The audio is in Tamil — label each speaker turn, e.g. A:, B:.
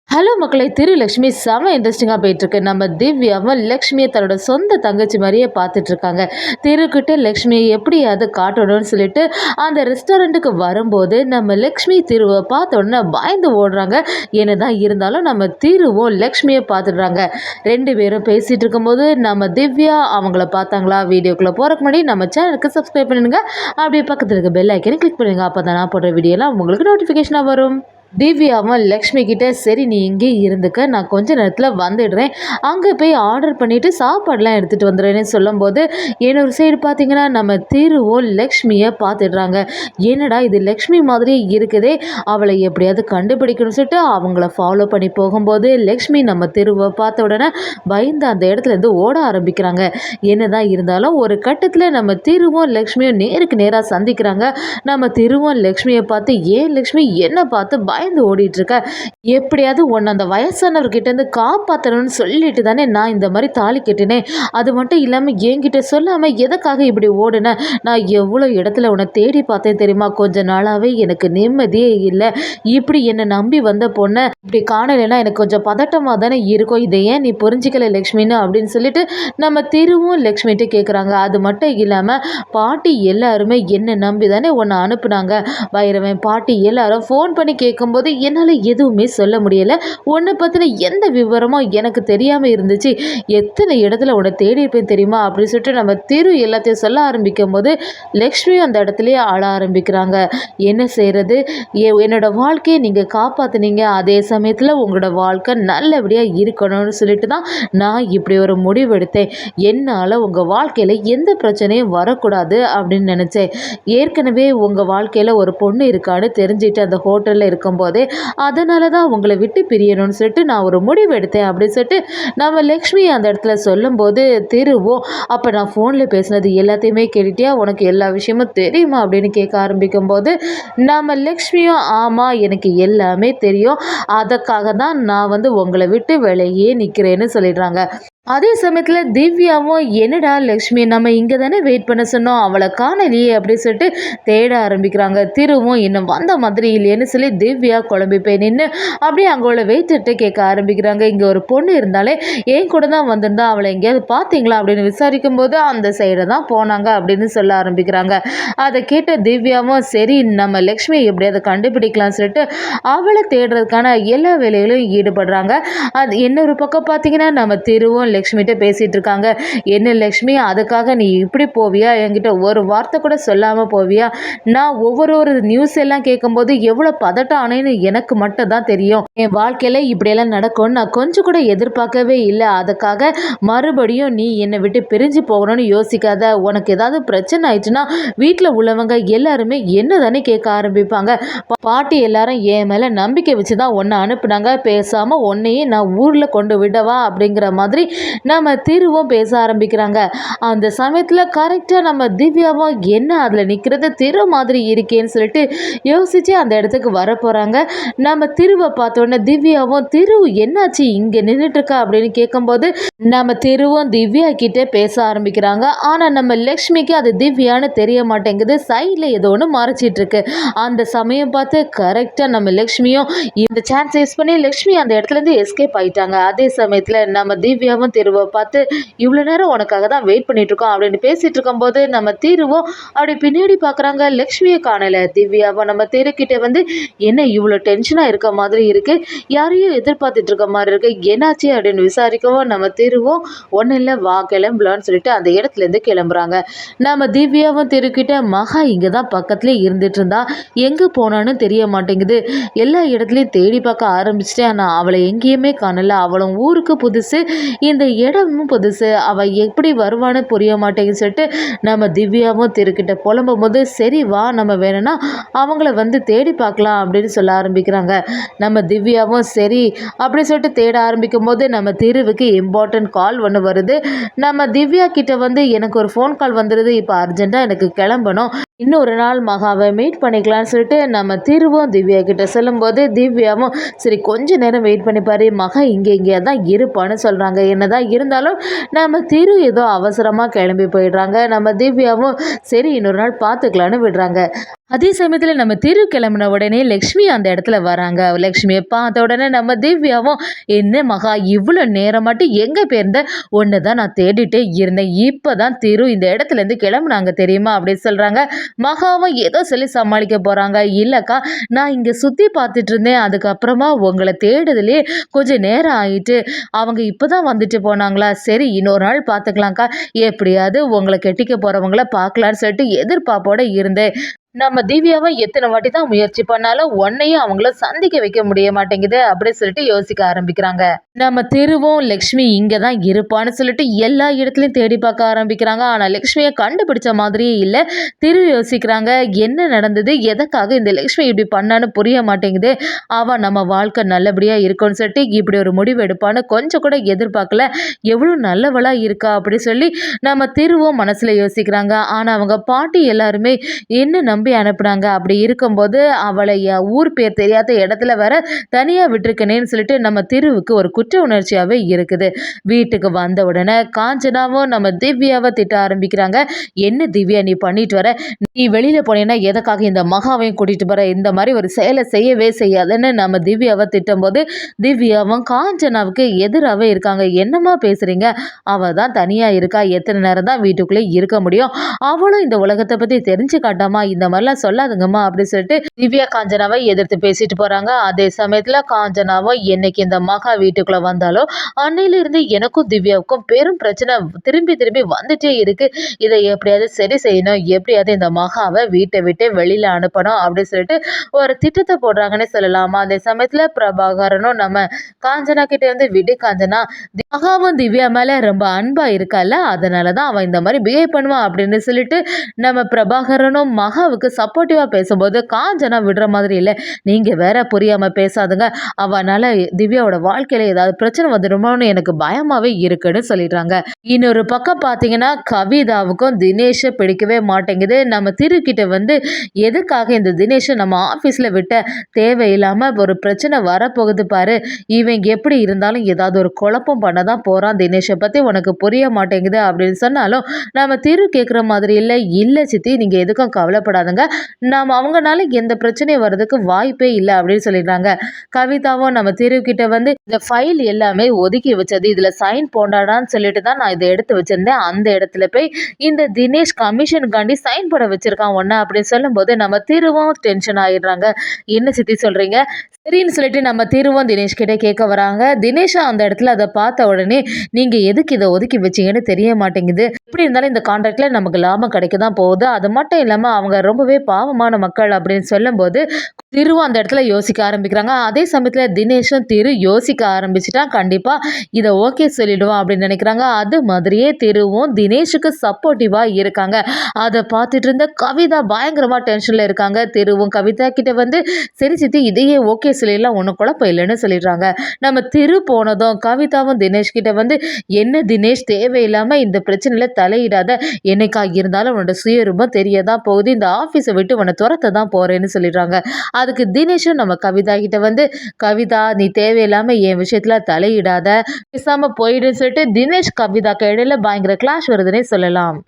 A: ஹலோ மக்களை, லக்ஷ்மி செம இன்ட்ரெஸ்டிங்காக போயிட்டுருக்கு. நம்ம திவ்யாவும் லக்ஷ்மியை தன்னோட சொந்த தங்கச்சி மாதிரியே பார்த்துட்டு இருக்காங்க. திருக்கிட்ட லக்ஷ்மியை எப்படியாவது காட்டணும்னு சொல்லிட்டு அந்த ரெஸ்டாரண்ட்டுக்கு வரும்போது நம்ம லக்ஷ்மி திருவை பார்த்த உடனே பயந்து ஓடுறாங்க. என்னதான் இருந்தாலும் நம்ம திருவும் லக்ஷ்மியை பார்த்துடுறாங்க. ரெண்டு பேரும் பேசிகிட்டு இருக்கும்போது நம்ம திவ்யா அவங்கள பார்த்தாங்களா? வீடியோக்குள்ளே போகிறக்கு முன்னாடி நம்ம சேனலுக்கு சப்ஸ்கிரைப் பண்ணிடுங்க. அப்படியே பக்கத்தில் இருக்க பெல் ஐக்கனை கிளிக் பண்ணுங்க. அப்போ தான் நான் போடுற வீடியோலாம் உங்களுக்கு நோட்டிஃபிகேஷனாக வரும். திவ்யாவும் லக்ஷ்மி கிட்ட சரி நீ இங்கே இருந்துக்க, நான் கொஞ்ச நேரத்தில் வந்துடுறேன், அங்கே போய் ஆர்டர் பண்ணிவிட்டு சாப்பாடெலாம் எடுத்துகிட்டு வந்துடுறேன்னு சொல்லும்போது இன்னொரு சைடு பார்த்தீங்கன்னா நம்ம திருவும் லக்ஷ்மியை பார்த்துடுறாங்க. என்னடா இது லக்ஷ்மி மாதிரியே இருக்குதே, அவளை எப்படியாவது கண்டுபிடிக்கணும்னு சொல்லிட்டு அவங்கள ஃபாலோ பண்ணி போகும்போது லக்ஷ்மி நம்ம திருவை பார்த்த உடனே பயந்து அந்த இடத்துலேருந்து ஓட ஆரம்பிக்கிறாங்க. என்னதான் இருந்தாலும் ஒரு கட்டத்தில் நம்ம திருவும் லக்ஷ்மியும் நேருக்கு நேராக சந்திக்கிறாங்க. நம்ம திருவும் லக்ஷ்மியை பார்த்து ஏன் லக்ஷ்மி என்ன பார்த்து பயந்து ஓடிட்டு இருக்க, எப்படியாவது உன்னை அந்த வயசானவர்கிட்ட இருந்து காப்பாற்றணும்னு சொல்லிட்டு தானே நான் இந்த மாதிரி தாலி கட்டினேன். அது மட்டும் இல்லாமல் என்கிட்ட சொல்லாமல் எதுக்காக இப்படி ஓடுன? நான் எவ்வளோ இடத்துல உன்னை தேடி பார்த்தேன் தெரியுமா? கொஞ்ச நாளாகவே எனக்கு நிம்மதியே இல்லை. இப்படி என்னை நம்பி வந்த பொண்ணை இப்படி காணலைன்னா எனக்கு கொஞ்சம் பதட்டமாக தானே இருக்கும். இதை ஏன் நீ புரிஞ்சிக்கல லக்ஷ்மின்னு அப்படின்னு சொல்லிட்டு நம்ம திருவும் லக்ஷ்மிகிட்ட கேட்குறாங்க. அது மட்டும் இல்லாமல் பாட்டி எல்லாருமே என்னை நம்பி தானே உன்னை அனுப்புனாங்க. வைரவன் பாட்டி எல்லாரும் ஃபோன் பண்ணி கேட்கும்போது என்னால் எதுவுமே சொல்ல முடியலை. உன்னை பற்றின எந்த விவரமும் எனக்கு தெரியாமல் இருந்துச்சு. எத்தனை இடத்துல உன்னை தேடி இருப்பேன் தெரியுமா அப்படின்னு சொல்லிட்டு நம்ம திரு எல்லாத்தையும் சொல்ல ஆரம்பிக்கும் போது லக்ஷ்மி அந்த இடத்துலையே ஆள ஆரம்பிக்கிறாங்க. என்ன செய்கிறது, என்னோட வாழ்க்கையை நீங்கள் காப்பாற்றினீங்க, அதே சமயத்தில் உங்களோட வாழ்க்கை நல்லபடியாக இருக்கணும்னு சொல்லிட்டு தான் நான் இப்படி ஒரு முடிவு எடுத்தேன். என்னால் உங்கள் வாழ்க்கையில் எந்த பிரச்சனையும் வரக்கூடாது அப்படின்னு நினச்சேன். ஏற்கனவே உங்கள் வாழ்க்கையில் ஒரு பொண்ணு இருக்கான்னு தெரிஞ்சுட்டு அந்த ஹோட்டலில் இருக்கும்போதே அதனால தான் உங்களை விட்டு பிரியணும்னு சொல்லிட்டு நான் ஒரு முடிவு எடுத்தேன் அப்படின்னு சொல்லிட்டு நம்ம லக்ஷ்மி அந்த இடத்துல சொல்லும்போது திருவும் அப்போ நான் ஃபோனில் பேசினது எல்லாத்தையுமே கேட்டுட்டியா, உனக்கு எல்லா விஷயமும் தெரியுமா அப்படின்னு கேட்க ஆரம்பிக்கும் போது நம்ம லக்ஷ்மியும் ஆமாம் எனக்கு எல்லாமே தெரியும், அதுக்காக தான் நான் உங்களை விட்டு விலையே நிற்கிறேன்னு சொல்லிடுறாங்க. அதே சமயத்தில் திவ்யாவும் என்னடா லக்ஷ்மி நம்ம இங்கே தானே வெயிட் பண்ண சொன்னோம், அவளை காணலையே அப்படின்னு சொல்லிட்டு தேட ஆரம்பிக்கிறாங்க. திருவும் இன்னும் வந்த மாதிரி இல்லையேன்னு சொல்லி திவ்யா குழம்பி போய் நின்று அப்படியே அங்கே உள்ள வெயிட்டு கேட்க ஆரம்பிக்கிறாங்க. இங்கே ஒரு பொண்ணு இருந்தாலே என் கூட தான் வந்திருந்தா, அவளை எங்கேயாவது பார்த்தீங்களா அப்படின்னு விசாரிக்கும் போது அந்த சைடை தான் போனாங்க அப்படின்னு சொல்ல ஆரம்பிக்கிறாங்க. அதை கேட்ட திவ்யாவும் சரி நம்ம லக்ஷ்மியை எப்படியாவது கண்டுபிடிக்கலாம்னு சொல்லிட்டு அவளை தேடுறதுக்கான எல்லா வேலைகளையும் ஈடுபடுறாங்க. அது இன்னொரு பக்கம் பார்த்தீங்கன்னா நம்ம திருவும் லக்ஷ்மிகிட்ட பேசிகிட்டு இருக்காங்க. என்ன லக்ஷ்மி, அதுக்காக நீ இப்படி போவியா? என்கிட்ட ஒரு வார்த்தை கூட சொல்லாமல் போவியா? நான் ஒவ்வொரு நியூஸ் எல்லாம் கேட்கும்போது எவ்வளோ பதட்டம் ஆனேன்னு எனக்கு மட்டும் தான் தெரியும். என் வாழ்க்கையில் இப்படியெல்லாம் நடக்கும்னு நான் கொஞ்சம் கூட எதிர்பார்க்கவே இல்லை. அதுக்காக மறுபடியும் நீ என்னை விட்டு பிரிஞ்சு போகணும்னு யோசிக்காத. உனக்கு ஏதாவது பிரச்சனை ஆயிடுச்சுன்னா வீட்டில் உள்ளவங்க எல்லாருமே என்ன தானே கேட்க ஆரம்பிப்பாங்க. பாட்டி எல்லாரும் என் மேலே நம்பிக்கை வச்சு தான் உன்னை அனுப்புனாங்க. பேசாமல் உன்னையே நான் ஊரில் கொண்டு விடவா அப்படிங்கிற மாதிரி நம்ம திருவும் பேச ஆரம்பிக்கிறாங்க. அந்த சமயத்தில் கரெக்டாக நம்ம திவ்யாவும் என்ன அதில் நிற்கிறது திரு மாதிரி இருக்கேன்னு சொல்லிட்டு யோசித்து அந்த இடத்துக்கு வர போகிறாங்க. நம்ம திருவை பார்த்தோன்னே திவ்யாவும் திரு என்னாச்சு இங்கே நின்றுட்டுருக்கா அப்படின்னு கேட்கும்போது நம்ம திருவும் திவ்யா கிட்டே பேச ஆரம்பிக்கிறாங்க. ஆனால் நம்ம லக்ஷ்மிக்கு அது திவ்யான்னு தெரிய மாட்டேங்குது. சைடில் ஏதோ ஒன்று மறைச்சிட்ருக்கு. அந்த சமயம் பார்த்து கரெக்டாக நம்ம லக்ஷ்மியும் இந்த சான்ஸ் யூஸ் பண்ணி லக்ஷ்மி அந்த இடத்துலேருந்து எஸ்கேப் ஆகிட்டாங்க. அதே சமயத்தில் நம்ம திவ்யாவும் திருவை பார்த்து இவ்வளோ நேரம் உனக்காக தான் வெயிட் பண்ணிட்டு இருக்கோம் அப்படின்னு பேசிட்டு இருக்கும்போது நம்ம திருவும் அப்படி பின்னாடி பார்க்குறாங்க. லக்ஷ்மியை காணலை. திவ்யாவும் நம்ம திருக்கிட்ட என்ன இவ்வளோ டென்ஷனாக இருக்க மாதிரி இருக்கு, யாரையும் எதிர்பார்த்துட்டு இருக்க மாதிரி இருக்கு, என்னாச்சு அப்படின்னு விசாரிக்கவும் நம்ம திருவும் ஒன்றும் இல்லை வா கிளம்பலான்னு சொல்லிட்டு அந்த இடத்துலேருந்து கிளம்புறாங்க. நம்ம திவ்யாவும் திருக்கிட்ட மகா இங்கே தான் பக்கத்துலேயே இருந்துட்டு இருந்தா, எங்கே போனான்னு தெரிய மாட்டேங்குது, எல்லா இடத்துலையும் தேடி பார்க்க ஆரம்பிச்சிட்டேன், ஆனால் அவளை எங்கேயுமே காணல, அவளும் ஊருக்கு புதுசு, இந்த இடமும் புதுசு, அவள் எப்படி வருவான்னு புரிய மாட்டேங்குன்னு சொல்லிட்டு நம்ம திவ்யாவும் திருக்கிட்ட புலம்பும் போது சரி வா நம்ம வேணும்னா அவங்கள தேடி பார்க்கலாம் அப்படின்னு சொல்ல ஆரம்பிக்கிறாங்க. நம்ம திவ்யாவும் சரி அப்படின்னு சொல்லிட்டு தேட ஆரம்பிக்கும் போது நம்ம திருவுக்கு இம்பார்ட்டன்ட் கால் ஒன்று வருது. நம்ம திவ்யா கிட்ட எனக்கு ஒரு ஃபோன் கால் வந்துடுது, இப்போ அர்ஜென்ட்டாக எனக்கு கிளம்பணும், இன்னொரு நாள் மகாவை மீட் பண்ணிக்கலாம்னு சொல்லிட்டு நம்ம திருவும் திவ்யா கிட்ட சொல்லும்போது திவ்யாவும் சரி கொஞ்ச நேரம் வெயிட் பண்ணிப்பாரு, மகா இங்கே தான் இருப்பான்னு சொல்கிறாங்க. என்ன என்னதான் இருந்தாலும் நம்ம திரு ஏதோ அவசரமாக கிளம்பி போயிடுறாங்க. நம்ம திவ்யாவும் சரி இன்னொரு நாள் பார்த்துக்கலான்னு விடுறாங்க. அதே சமயத்தில் நம்ம திரு கிளம்புன உடனே லக்ஷ்மி அந்த இடத்துல வராங்க. லக்ஷ்மியை பார்த்த உடனே நம்ம திவ்யாவும் என்ன மகா இவ்வளோ நேரமாட்டி எங்கே போயிருந்த? ஒன்று தான் நான் தேடிட்டே இருந்தேன். இப்போ தான் திரு இந்த இடத்துலேருந்து கிளம்புனாங்க தெரியுமா அப்படின்னு சொல்கிறாங்க. மகாவும் ஏதோ சொல்லி சமாளிக்க போகிறாங்க. இல்லைக்கா நான் இங்கே சுற்றி பார்த்துட்டு இருந்தேன். அதுக்கப்புறமா உங்களை தேடுதலே கொஞ்சம் நேரம் ஆயிட்டு அவங்க இப்போ தான் வந்துட்டு போனாங்களா? சரி இன்னொரு நாள் பார்த்துக்கலாம்க்கா. எப்படியாவது உங்களை கெட்டிக்க போகிறவங்கள பார்க்கலான்னு சொல்லிட்டு எதிர்பார்ப்போட இருந்தேன். நம்ம திவ்யாவை எத்தனை வாட்டி தான் முயற்சி பண்ணாலும் உன்னையும் அவங்கள சந்திக்க வைக்க முடிய மாட்டேங்குது அப்படின்னு சொல்லிட்டு யோசிக்க ஆரம்பிக்கிறாங்க. நம்ம திருவும் லக்ஷ்மி இங்கே தான் இருப்பான்னு சொல்லிட்டு எல்லா இடத்துலையும் தேடி பார்க்க ஆரம்பிக்கிறாங்க. ஆனால் லக்ஷ்மியை கண்டுபிடிச்ச மாதிரியே இல்லை. திரு யோசிக்கிறாங்க என்ன நடந்தது, எதற்காக இந்த லக்ஷ்மி இப்படி பண்ணான்னு புரிய மாட்டேங்குது. அவன் நம்ம வாழ்க்கை நல்லபடியாக இருக்கும்னு சொல்லிட்டு இப்படி ஒரு முடிவு எடுப்பான்னு கொஞ்சம் கூட எதிர்பார்க்கல. எவ்வளோ நல்லவளா இருக்கா அப்படி சொல்லி நம்ம திருவும் மனசில் யோசிக்கிறாங்க. ஆனால் அவங்க பாட்டி எல்லாருமே என்ன நம்பி அனுப்புனாங்க. அப்படி இருக்கும்போது அவளை ஊர் பேர் தெரியாத இடத்துல வேற தனியாக விட்டுருக்கனேன்னு சொல்லிட்டு நம்ம திருவுக்கு ஒரு குற்ற உணர்ச்சியாகவே இருக்குது. வீட்டுக்கு வந்த உடனே காஞ்சனாவும் நம்ம திவ்யாவை திட்ட ஆரம்பிக்கிறாங்க. என்ன திவ்யா நீ பண்ணிட்டு வர? நீ வெளியில் போனேன்னா எதற்காக இந்த மகாவையும் கூட்டிகிட்டு போகிற? இந்த மாதிரி ஒரு செயலை செய்யவே செய்யாதுன்னு நம்ம திவ்யாவை திட்டும்போது திவ்யாவும் காஞ்சனாவுக்கு எதிராகவே இருக்காங்க. என்னம்மா பேசுகிறீங்க? அவள் தான் தனியாக இருக்கா. எத்தனை நேரம் தான் வீட்டுக்குள்ளே இருக்க முடியும்? அவளும் இந்த உலகத்தை பற்றி தெரிஞ்சு காட்டாமா? இந்த மாதிரிலாம் சொல்லாதுங்கம்மா அப்படின்னு சொல்லிட்டு திவ்யா காஞ்சனாவை எதிர்த்து பேசிட்டு போகிறாங்க. அதே சமயத்தில் காஞ்சனாவும் என்னைக்கு இந்த மகா வீட்டுக்குள்ளே வந்தாலோ அன்னையிலிருந்து எனக்கும் திவ்யாவுக்கும் பெரும் பிரச்சனை திரும்பி திரும்பி வந்துட்டே இருக்கு. இதை எப்படியாவது சரி செய்யணும், எப்படியாவது இந்த மகாவை வீட்டை விட்டு வெளியில் அனுப்பணும் அப்படின்னு சொல்லிட்டு ஒரு திட்டத்தை போடுறாங்கன்னு சொல்லலாமா. அதே சமயத்தில் பிரபாகரனும் நம்ம காஞ்சனா கிட்ட வந்து விடு காஞ்சனா, மகாவும் திவ்யா மேலே ரொம்ப அன்பாக இருக்கால, அதனால தான் அவன் இந்த மாதிரி பிஹேவ் பண்ணுவான் அப்படின்னு சொல்லிட்டு நம்ம பிரபாகரனும் மகாவுக்கு சப்போர்ட்டிவாக பேசும்போது காஞ்சனா விடுற மாதிரி இல்லை. நீங்கள் வேற புரியாமல் பேசாதுங்க, அவனால் திவ்யாவோட வாழ்க்கையில் ஏதாவது பிரச்சனை வந்துடுமோன்னு எனக்கு பயமாகவே இருக்குன்னு சொல்லிடுறாங்க. இன்னொரு பக்கம் பார்த்தீங்கன்னா கவிதாவுக்கும் தினேஷை பிடிக்கவே மாட்டேங்குது. நம்ம திருக்கிட்ட வந்து எதுக்காக இந்த தினேஷை நம்ம ஆஃபீஸில் விட்ட, தேவையில்லாமல் ஒரு பிரச்சனை வரப்போகுது பாரு, இவன் எப்படி இருந்தாலும் ஏதாவது ஒரு குழப்பம் பண்ண தான் போகிறான், தினேஷை பற்றி உனக்கு புரிய மாட்டேங்குது அப்படின்னு சொன்னாலும் நம்ம திரு கேட்குற மாதிரி இல்லை. இல்லை சித்தி நீங்கள் எதுக்கும் கவலைப்படாதுங்க, நாம் அவங்கனால எந்த பிரச்சனையும் வர்றதுக்கு வாய்ப்பே இல்லை அப்படின்னு சொல்லிடுறாங்க. கவிதாவும் நம்ம திருக்கிட்ட வந்து இந்த ஃபைல் எல்லாமே ஒதுக்கி வச்சது, இதில் சைன் போண்டாடான்னு சொல்லிட்டு தான் நான் இதை எடுத்து வச்சிருந்தேன். அந்த இடத்துல போய் இந்த தினேஷ் கமிஷனுக்காண்டி சைன் போட வச்சிருக்கான் ஒன்று அப்படின்னு சொல்லும்போது நம்ம திருவும் டென்ஷன் ஆயிடுறாங்க. என்ன சித்தி சொல்கிறீங்க? சரின்னு சொல்லிட்டு நம்ம திருவும் தினேஷ் கிட்டே கேட்க வராங்க. தினேஷும் அந்த இடத்துல அதை பார்த்த உடனே நீங்கள் எதுக்கு இதை ஒதுக்கி வச்சிங்கன்னு தெரிய மாட்டேங்குது. எப்படி இருந்தாலும் இந்த கான்ட்ராக்டில் நமக்கு லாபம் கிடைக்க தான் போகுது. அது மட்டும் இல்லாமல் அவங்க ரொம்பவே பாவமான மக்கள் அப்படின்னு சொல்லும்போது திருவும் அந்த இடத்துல யோசிக்க ஆரம்பிக்கிறாங்க. அதே சமயத்தில் தினேஷும் திரு யோசிக்க ஆரம்பிச்சுட்டான். கண்டிப்பாக இதை ஓகே சொல்லிடுவான் அப்படின்னு நினைக்கிறாங்க. அது மாதிரியே திருவும் தினேஷுக்கு சப்போர்ட்டிவாக இருக்காங்க. அதை பார்த்துட்டு இருந்த கவிதா பயங்கரமாக டென்ஷனில் இருக்காங்க. திருவும் கவிதா கிட்ட வந்து சரி சித்தி இதையே ஓகே சொல்லிடலாம், ஒன்றும் குழப்பம் இல்லைன்னு சொல்லிடுறாங்க. நம்ம திரு போனதும் கவிதாவும் தினேஷ் கிட்ட வந்து என்ன தினேஷ் தேவையில்லாமல் இந்த பிரச்சனையில் தலையிடாத, என்னைக்கா இருந்தாலும் உன்னோட சுயரூபம் தெரியதான் போகுது, இந்த ஆஃபீஸை விட்டு உன்னை துரத்த தான் போகிறேன்னு சொல்லிடுறாங்க. அதுக்கு தினேஷும் நம்ம கவிதா கிட்ட வந்து கவிதா நீ தேவையில்லாமல் என் விஷயத்தில் தலையிடாத, பேசாமல் போயிடுன்னு சொல்லிட்டு தினேஷ் கவிதாக்கு இடையில பயங்கர கிளாஷ் வருதுன்னே சொல்லலாம்.